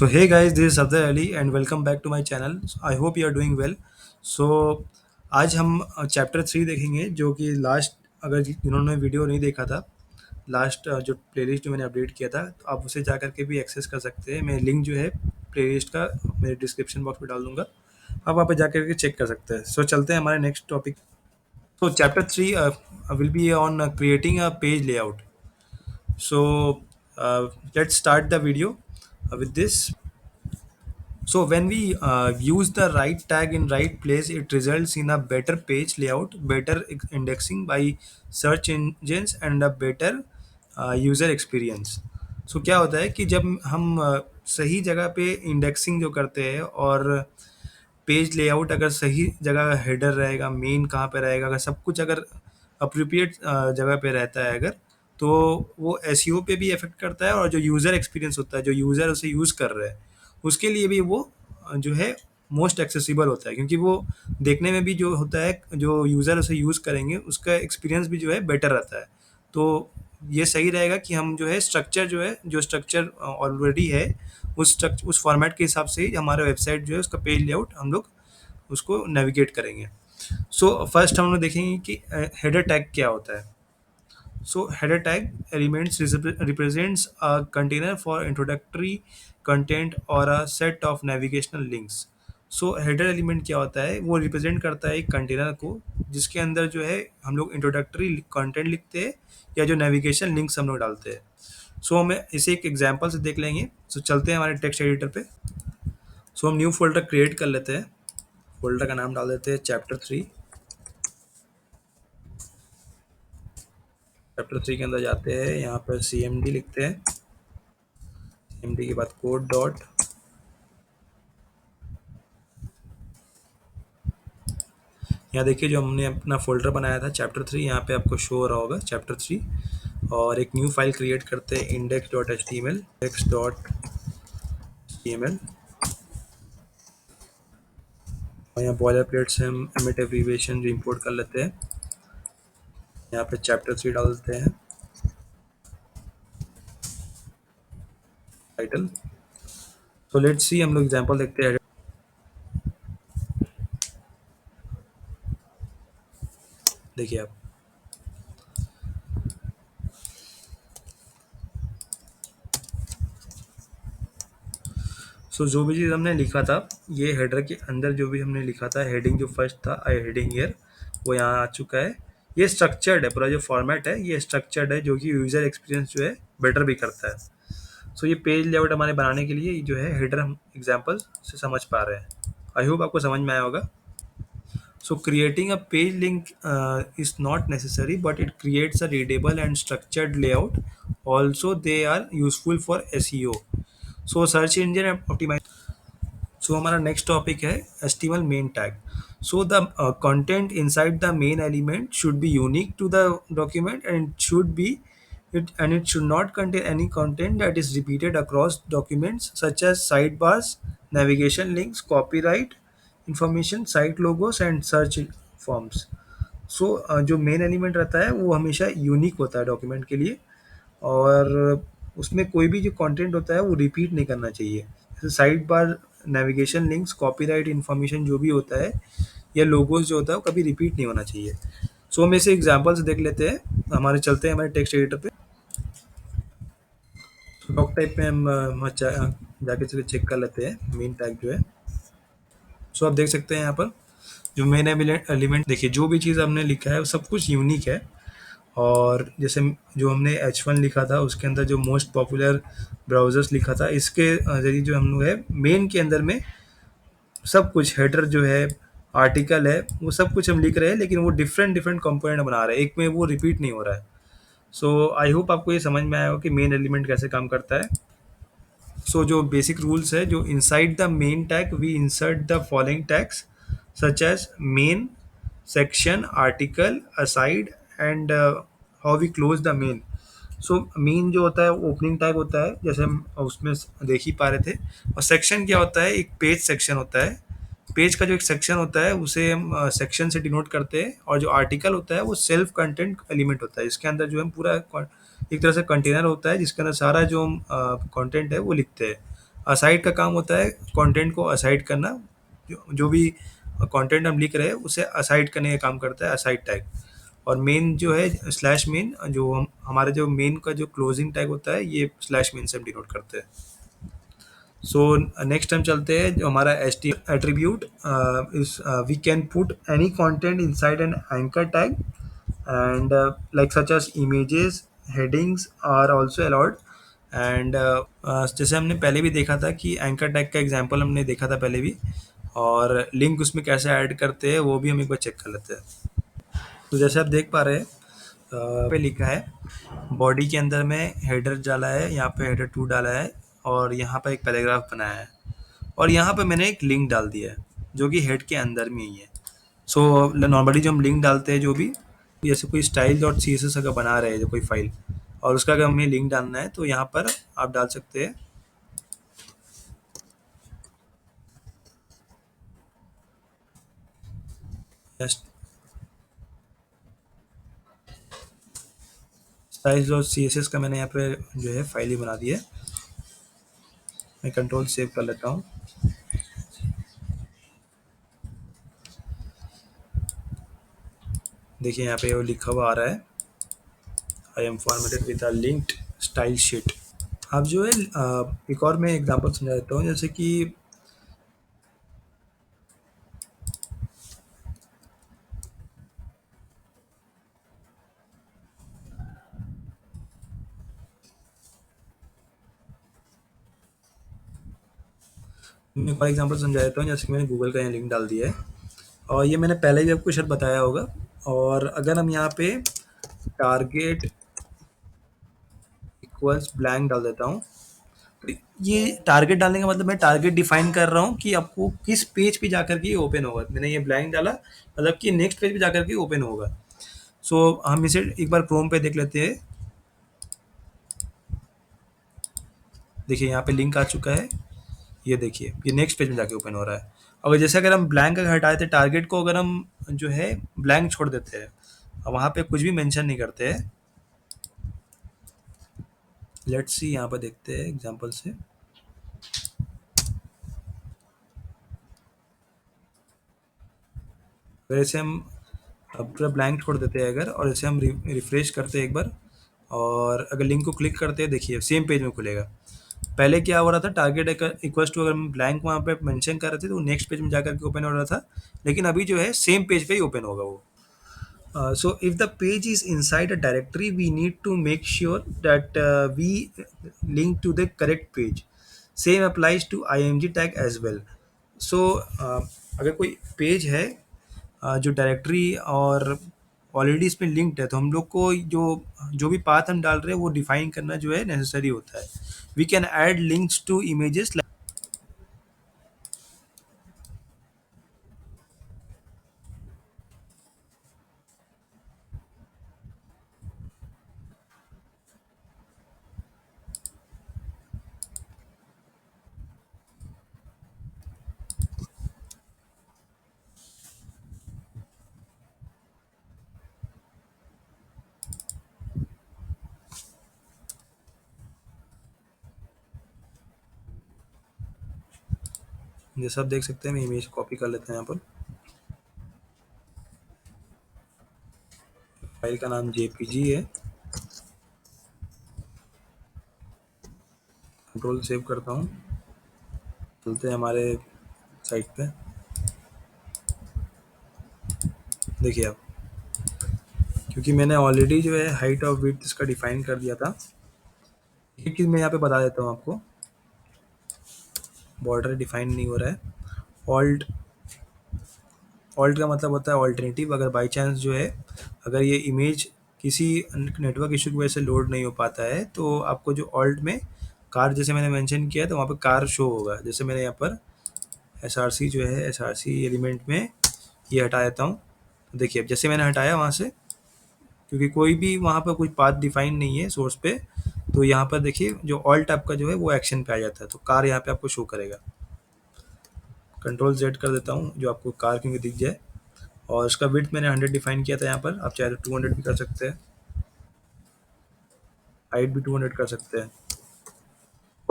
So hey guys, this is Safdar Ali and welcome back to my channel. I hope you are doing well. So आज हम chapter 3 देखेंगे जो कि last अगर जिन्होंने video नहीं देखा था लास्ट जो प्लेलिस्ट जो मैंने अपडेट किया था तो आप उसे जा करके भी एक्सेस कर सकते हैं। मैं लिंक जो है प्लेलिस्ट का मेरे डिस्क्रिप्शन बॉक्स में डाल दूंगा। आप वहाँ पे जा करके चेक कर सकते हैं। सो चलते हैं हमारे next topic. So chapter 3 will be on creating a page layout. So let's start the video with this. So when we use the right tag in right place, it results in a better page layout, better indexing by search engines and a better user experience. So क्या होता है कि जब हम सही जगह पे indexing जो करते हैं और पेज लेआउट अगर सही जगह हेडर रहेगा, मेन कहाँ पे रहेगा, अगर सब कुछ अगर अप्रोप्रिएट जगह पे रहता है अगर, तो वो एसईओ पे भी इफ़ेक्ट करता है और जो यूज़र एक्सपीरियंस होता है, जो यूज़र उसे यूज़ कर रहे हैं, उसके लिए भी वो जो है मोस्ट एक्सेसिबल होता है क्योंकि वो देखने में भी जो होता है, जो यूज़र उसे यूज़ करेंगे, उसका एक्सपीरियंस भी जो है बेटर रहता है। तो ये सही रहेगा कि हम जो है स्ट्रक्चर जो है, जो स्ट्रक्चर ऑलरेडी है, उस फॉर्मेट के हिसाब से ही हमारा वेबसाइट जो है उसका पेज लेआउट हम लोग उसको नेविगेट करेंगे। सो फर्स्ट हम लोग देखेंगे कि हेडर टैग क्या होता है। So header tag elements represents a container for introductory content और a set of navigational links. So header element क्या होता है, वो रिप्रेजेंट करता है एक कंटेनर को जिसके अंदर जो है हम लोग इंट्रोडक्टरी कंटेंट लिखते हैं या जो नेविगेशन लिंक्स हम लोग डालते हैं। सो हमें इसे एक एग्जांपल से देख लेंगे। सो चलते हैं हमारे टेक्स्ट एडिटर पे। सो हम न्यू फोल्डर क्रिएट कर लेते हैं। फोल्डर का नाम डाल देते हैं चैप्टर 3। चैप्टर 3 के अंदर जाते हैं, यहाँ पर सी एम डी लिखते हैं। सी एम डी के बाद कोड डॉट, यहाँ देखिए जो हमने अपना फोल्डर बनाया था चैप्टर 3, यहाँ पे आपको शो हो रहा होगा चैप्टर 3। और एक न्यू फाइल क्रिएट करते हैं, index dot H T M L, index dot T M L. और यहाँ बॉयलर प्लेट से हम एमिट एब्रीविएशन जो इम्पोर्ट कर लेते हैं, यहाँ पे चैप्टर 3 डाल देते हैं टाइटल। सो लेट्स सी, हम लोग एग्जांपल देखते हैं। देखिए आप, सो जो भी चीज़ हमने लिखा था, ये हेडर के अंदर जो भी हमने लिखा था, हेडिंग जो फर्स्ट था, आई हेडिंग ईयर, वो यहाँ आ चुका है। ये स्ट्रक्चर्ड है, पूरा जो फॉर्मेट है ये स्ट्रक्चर्ड है, जो कि यूज़र एक्सपीरियंस जो है बेटर भी करता है। सो ये पेज लेआउट हमारे बनाने के लिए जो है हेडर हम एग्जाम्पल से समझ पा रहे हैं। आई होप आपको समझ में आया होगा। So creating a page link is not necessary, but it creates a readable and structured layout. Also, they are useful for SEO. So search engine optimization. So हमारा next topic है HTML main tag. So the content inside the main element should be unique to the document, and it should not contain any content that is repeated across documents such as sidebars, navigation links, copyright information, site logos and search forms. सो जो main element रहता है वो हमेशा unique होता है document के लिए, और उसमें कोई भी जो कंटेंट होता है वो रिपीट नहीं करना चाहिए। जैसे side bar, navigation links, copyright information जो भी होता है, या लोगोज जो होता है, वो कभी रिपीट नहीं होना चाहिए। सो हम इसे एग्जाम्पल से देख लेते हैं। हमारे चलते हैं हमारे टेक्स्ट एडिटर पे। डॉक टाइप में हम जाके चेक कर लेते हैं मेन टैग जो है। सो आप देख सकते हैं यहाँ पर जो मेन एलिमेंट, देखिए जो भी चीज़ हमने लिखा है वो सब कुछ यूनिक है। और जैसे जो हमने H1 लिखा था, उसके अंदर जो मोस्ट पॉपुलर ब्राउज़र्स लिखा था, इसके ज़रिए जो हम लोग है मेन के अंदर में सब कुछ हेडर जो है, आर्टिकल है, वो सब कुछ हम लिख रहे हैं, लेकिन वो डिफरेंट डिफरेंट कंपोनेंट बना रहे हैं, एक में वो रिपीट नहीं हो रहा है। सो आई होप आपको ये समझ में आया हो कि मेन एलिमेंट कैसे काम करता है। सो जो बेसिक रूल्स है, जो inside the main tag we insert the following tags such as main, section, article, aside and how we close the main. So main जो होता है वो ओपनिंग टैग होता है, जैसे हम उसमें देख ही पा रहे थे। और सेक्शन क्या होता है, एक पेज सेक्शन होता है। पेज का जो एक सेक्शन होता है उसे हम सेक्शन से डिनोट करते हैं। और जो आर्टिकल होता है वो सेल्फ कंटेंट एलिमेंट होता है, इसके अंदर जो है पूरा एक तरह से कंटेनर होता है जिसके अंदर सारा जो कंटेंट है वो लिखते हैं। असाइड का काम होता है कंटेंट को असाइड करना, जो भी कंटेंट हम लिख रहे हैं उसे असाइड करने का काम करता है असाइड टैग। और मेन जो है स्लैश मेन, जो हम हमारे जो मेन का जो क्लोजिंग टैग होता है ये स्लैश मेन से हम डिनोट करते हैं। सो नेक्स्ट हम चलते हैं जो हमारा H T attribute is we can put any content inside an anchor tag and like such as images, headings are also allowed। एंड जैसे हमने पहले भी देखा था कि एंकर टैग का एग्जांपल हमने देखा था पहले भी, और लिंक उसमें कैसे ऐड करते हैं वो भी हम एक बार चेक कर लेते हैं। तो जैसे आप देख पा रहे हैं पे लिखा है बॉडी के अंदर में हेडर डाला है, यहाँ पे हेडर टू डाला है, और यहाँ पे एक पैराग्राफ बनाया है, और यहाँ पे मैंने एक लिंक डाल दिया है जो कि हेड के अंदर में ही है। सो नॉर्मली जो हम लिंक डालते हैं जो भी, जैसे कोई style dot C S S अगर बना रहे हैं जो कोई फाइल, और उसका अगर हमें लिंक डालना है तो यहाँ पर आप डाल सकते हैं style dot C S S का मैंने यहाँ पे जो है फाइल ही बना दी है। मैं कंट्रोल सेव कर लेता हूँ। देखिए यहाँ पे वो लिखा हुआ आ रहा है, I am formatted with a linked style sheet. अब जो है एक और मैं एग्जांपल समझा देता हूँ, जैसे कि मैं एक और एग्जांपल समझा देता हूँ, जैसे कि मैंने गूगल का यहाँ लिंक डाल दिया है, और ये मैंने पहले भी आपको शायद बताया होगा। और अगर हम यहाँ पे टारगेट इक्वल्स ब्लैंक डाल देता हूँ, तो ये टारगेट डालने का मतलब मैं टारगेट डिफाइन कर रहा हूँ कि आपको किस पेज पे जाकर के ओपन होगा। मैंने ये ब्लैंक डाला मतलब कि नेक्स्ट पेज पे जाकर के ओपन होगा। सो हम इसे एक बार क्रोम पे देख लेते हैं। देखिए यहाँ पे लिंक आ चुका है, ये देखिए ये नेक्स्ट पेज में जाके ओपन हो रहा है। अगर जैसे अगर हम ब्लैंक अगर हटाए थे, टारगेट को अगर हम जो है ब्लैंक छोड़ देते हैं, अब वहाँ पे कुछ भी मेंशन नहीं करते हैं, लेट्स सी यहाँ पर देखते हैं एग्जांपल से। अगर इसे हम पूरा ब्लैंक छोड़ देते हैं अगर, और इसे हम रिफ्रेश करते हैं एक बार, और अगर लिंक को क्लिक करते हैं देखिए सेम पेज में खुलेगा। पहले क्या हो रहा था, टारगेट इक्वल्स टू अगर हम ब्लैंक वहाँ पे मेंशन कर रहे थे तो नेक्स्ट पेज में जाकर के ओपन हो रहा था, लेकिन अभी जो है सेम पेज पे ही ओपन होगा वो। So if the page is inside a directory, we need to make sure that we link to the correct page. Same applies to img tag as well. So अगर कोई page है जो directory और already इसमें linked है, तो हम लोग को जो जो भी पाथ हम डाल रहे हैं वो डिफाइन करना जो है नेसेसरी होता है। We can add links to images. जैसे आप देख सकते हैं, मैं इमेज कॉपी कर लेते हैं यहाँ पर। फाइल का नाम जेपीजी है, कंट्रोल सेव करता हूँ। चलते हैं हमारे साइट पे। देखिए आप, क्योंकि मैंने ऑलरेडी जो है हाइट ऑफ विड्थ इसका डिफाइन कर दिया था। एक चीज़ मैं यहाँ पे बता देता हूँ आपको, बॉर्डर डिफाइन नहीं हो रहा है। ऑल्ट ऑल्ट का मतलब होता है ऑल्टरनेटिव। अगर बाई चांस जो है अगर ये इमेज किसी नेटवर्क इशू की वजह से लोड नहीं हो पाता है, तो आपको जो ऑल्ट में कार जैसे मैंने मेंशन किया है तो वहाँ पे कार शो होगा। जैसे मैंने यहाँ पर एस आर सी जो है एस आर सी एलिमेंट में ये हटा देता हूँ। तो देखिए अब जैसे मैंने हटाया वहाँ से, क्योंकि कोई भी वहाँ पर कोई पाथ डिफाइन नहीं है सोर्स पे, तो यहाँ पर देखिए जो ऑल्ट आपका जो है वो एक्शन पे आ जाता है, तो कार यहाँ पे आपको शो करेगा। कंट्रोल जेड कर देता हूँ जो आपको कार क्योंकि दिख जाए। और इसका विड्थ मैंने 100 डिफाइन किया था यहाँ पर, आप चाहे तो 200 भी कर सकते हैं, हाइट भी 200 कर सकते हैं।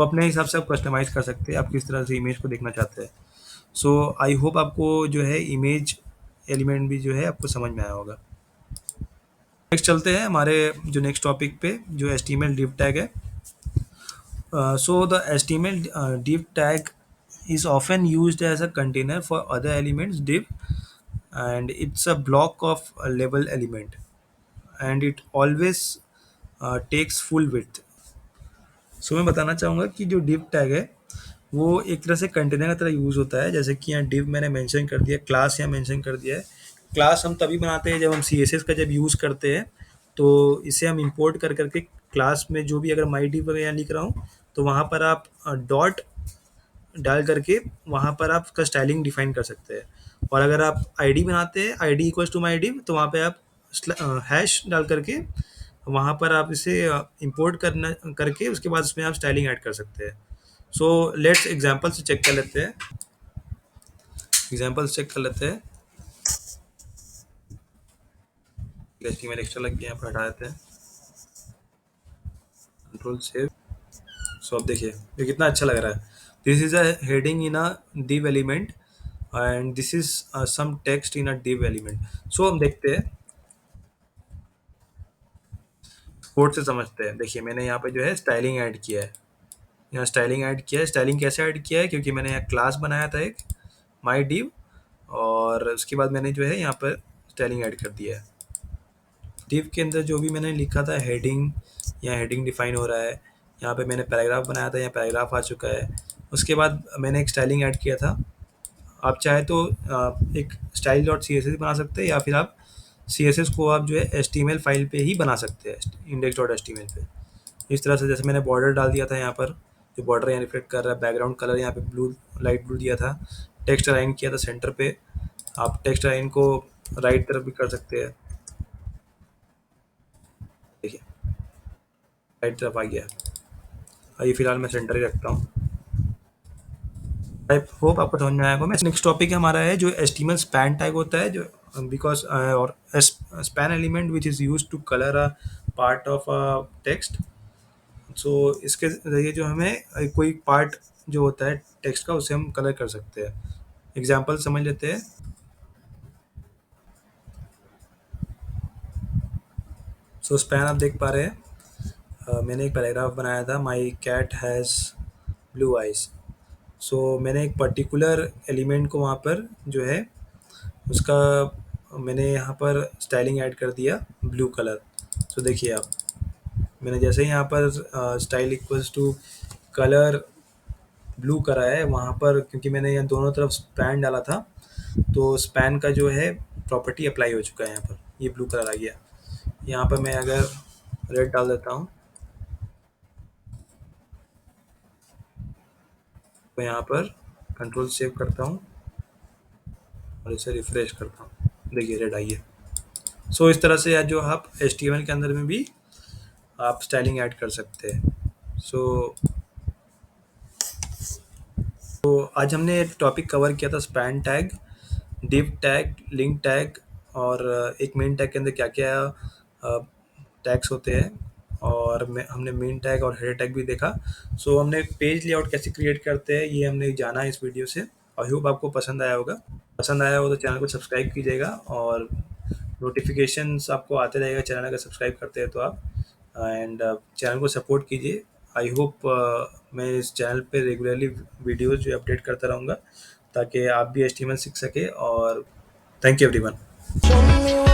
तो अपने हिसाब से आप कस्टमाइज़ कर सकते हैं, आप किस तरह से इमेज को देखना चाहते हैं। सो आई होप आपको जो है इमेज एलिमेंट भी जो है आपको समझ में आया होगा। नेक्स्ट चलते हैं हमारे जो नेक्स्ट टॉपिक पे, जो HTML div tag है। So the HTML div tag is often used as a container for other elements div, and it's a block of a label element, and it always takes full width. सो मैं बताना चाहूँगा कि जो div tag है वो एक तरह से कंटेनर की तरह यूज़ होता है। जैसे कि यहाँ div मैंने मेंशन कर दिया, क्लास यहाँ मेंशन कर दिया है। क्लास हम तभी बनाते हैं जब हम CSS का जब यूज़ करते हैं, तो इसे हम इंपोर्ट कर करके क्लास में जो भी अगर माई div वगैरह यहाँ लिख रहा हूँ, तो वहाँ पर आप डॉट डाल करके वहाँ पर आप उसका स्टाइलिंग डिफाइन कर सकते हैं। और अगर आप आईडी बनाते हैं, ID equals to my div, तो वहाँ पे आप हैश डाल करके वहाँ पर आप इसे इंपोर्ट करना करके उसके बाद उसमें आप स्टाइलिंग ऐड कर सकते हैं। सो लेट्स एग्जांपल से चेक कर लेते हैं। एग्जांपल से चेक कर लेते हैं। HTML एक्स्ट्रा लग गया, यहाँ पर हटा देते हैं, कंट्रोल सेव। सो अब देखिए ये कितना अच्छा लग रहा है। This is a heading in a div element and this is some text in a div element. So हम देखते हैं, कोड से समझते हैं। देखिए मैंने यहाँ पे जो है स्टाइलिंग ऐड किया है, यहाँ स्टाइलिंग ऐड किया है। स्टाइलिंग कैसे ऐड किया है, क्योंकि मैंने यहाँ क्लास बनाया था एक माई div, और उसके बाद मैंने जो है यहाँ पर स्टाइलिंग ऐड कर दिया है। div के अंदर जो भी मैंने लिखा था हेडिंग, यहाँ हेडिंग डिफाइन हो रहा है। यहाँ पे मैंने पैराग्राफ बनाया था, यहाँ पैराग्राफ आ चुका है। उसके बाद मैंने एक स्टाइलिंग ऐड किया था। आप चाहे तो एक style dot C S S बना सकते हैं, या फिर आप सी एस एस को आप जो है HTML फाइल पे ही बना सकते हैं, इंडेक्स डॉट HTML पे। इस तरह से जैसे मैंने बॉर्डर डाल दिया था यहाँ पर, जो बॉर्डर यहाँ रिफ्लेक्ट कर रहा है, बैकग्राउंड कलर यहाँ पे ब्लू, लाइट ब्लू दिया था, टेक्स्ट अलाइन किया था सेंटर पे। आप टेक्स्ट अलाइन को राइट तरफ भी कर सकते हैं। देखिए राइट तरफ आ गया। अभी फिलहाल मैं सेंटर ही रखता हूँ। आई होप आपको समझ में आएगा। मैं नेक्स्ट टॉपिक हमारा है जो HTML स्पैन टैग होता है, जो बिकॉज और span element which is use to colour a part of a text. So इसके ज़रिए जो हमें कोई पार्ट जो होता है टेक्स्ट का, उसे हम कलर कर सकते हैं। एग्जाम्पल समझ लेते हैं। सो स्पैन आप देख पा रहे हैं, मैंने एक पैराग्राफ बनाया था, my cat has blue eyes. So मैंने एक पर्टिकुलर एलिमेंट को वहाँ पर जो है उसका मैंने यहाँ पर स्टाइलिंग ऐड कर दिया ब्लू कलर। सो देखिए आप, मैंने जैसे ही यहाँ पर style equals to colour blue करा है वहाँ पर, क्योंकि मैंने यहाँ दोनों तरफ स्पैन डाला था, तो स्पैन का जो है प्रॉपर्टी अप्लाई हो चुका है। यहाँ पर ये ब्लू कलर आ गया। यहाँ पर मैं अगर रेड डाल देता हूँ, तो यहाँ पर कंट्रोल सेव करता हूँ और इसे रिफ्रेश करता हूँ, देखिए रेड आई है। सो इस तरह से जो आप HTML के अंदर में भी आप स्टाइलिंग ऐड कर सकते हैं। सो आज हमने टॉपिक कवर किया था span tag, div tag, link tag, और एक मेन टैग के अंदर क्या क्या टैग्स होते हैं, और हमने मेन टैग और हेडर टैग भी देखा। सो हमने पेज लेआउट कैसे क्रिएट करते हैं ये हमने जाना इस वीडियो से। आई होप आपको पसंद आया होगा। पसंद आया हो तो चैनल को सब्सक्राइब कीजिएगा, और नोटिफिकेशंस आपको आते रहेगा चैनल अगर सब्सक्राइब करते हैं तो आप, एंड चैनल को सपोर्ट कीजिए। आई होप मैं इस चैनल पे रेगुलरली वीडियोस जो अपडेट करता रहूँगा, ताकि आप भी HTML सीख सके। और थैंक यू एवरीवन।